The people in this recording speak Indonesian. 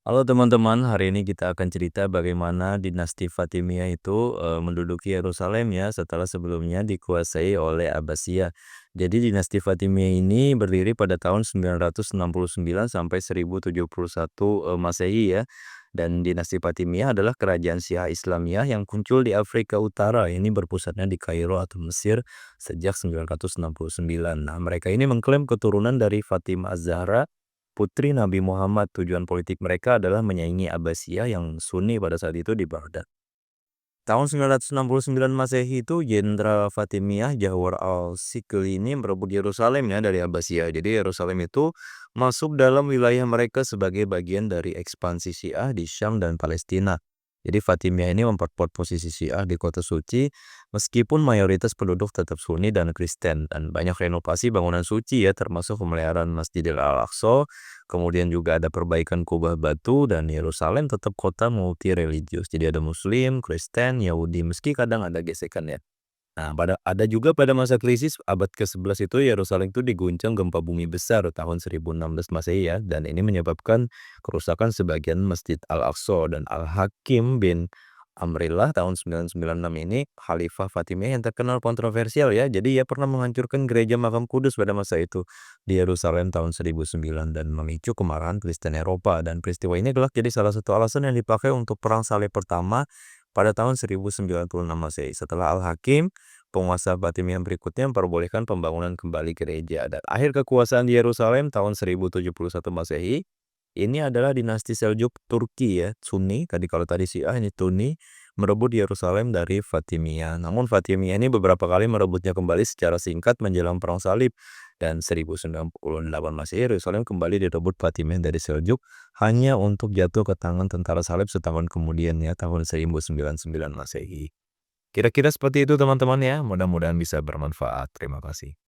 Halo teman-teman, hari ini kita akan cerita bagaimana dinasti Fatimiyah itu menduduki Yerusalem ya setelah sebelumnya dikuasai oleh Abbasiyah. Jadi dinasti Fatimiyah ini berdiri pada tahun 969 sampai 1071 Masehi ya. Dan dinasti Fatimiyah adalah kerajaan Syiah Islamiyah yang muncul di Afrika Utara. Ini berpusatnya di Kairo atau Mesir sejak 969. Nah, mereka ini mengklaim keturunan dari Fatimah Az-Zahra, putri Nabi Muhammad. Tujuan politik mereka adalah menyaingi Abbasiyah yang Sunni pada saat itu di Baghdad. Tahun 969 Masehi itu Jenderal Fatimiyah Jawhar al-Sikli ini merebut Yerusalem ya dari Abbasiyah. Jadi Yerusalem itu masuk dalam wilayah mereka sebagai bagian dari ekspansi Syiah di Syam dan Palestina. Jadi Fatimiyah ini memperkuat posisi Syiah di kota suci meskipun mayoritas penduduk tetap Sunni dan Kristen, dan banyak renovasi bangunan suci ya, termasuk pemeliharaan Masjidil Al-Aqsa. Kemudian juga ada perbaikan kubah batu, dan Yerusalem tetap kota multi religius. Jadi ada Muslim, Kristen, Yahudi, meski kadang ada gesekan ya. Nah, ada juga pada masa krisis abad ke-11 itu Yerusalem itu diguncang gempa bumi besar tahun 1016 Masehi ya, dan ini menyebabkan kerusakan sebagian Masjid Al-Aqsa. Dan Al-Hakim bin Amrillah tahun 996 ini Khalifah Fatimiyah yang terkenal kontroversial ya. Jadi ia pernah menghancurkan gereja Makam Kudus pada masa itu di Yerusalem tahun 1009 dan memicu kemarahan Kristen Eropa, dan peristiwa ini kelak jadi salah satu alasan yang dipakai untuk Perang Salib Pertama pada tahun 1096 Masehi. Setelah Al-Hakim, penguasa Fatimiyah berikutnya memperbolehkan pembangunan kembali gereja, dan akhir kekuasaan di Yerusalem tahun 1071 Masehi. Ini adalah dinasti Seljuk Turki ya, Sunni. Kalau tadi Syiah, ini Sunni merebut Yerusalem dari Fatimiyah. Namun Fatimiyah ini beberapa kali merebutnya kembali secara singkat menjelang Perang Salib, dan 1098 Masehi Yerusalem kembali direbut Fatimiyah dari Seljuk hanya untuk jatuh ke tangan tentara salib setahun kemudian ya, tahun 1099 Masehi. Kira-kira seperti itu teman-teman ya, mudah-mudahan bisa bermanfaat. Terima kasih.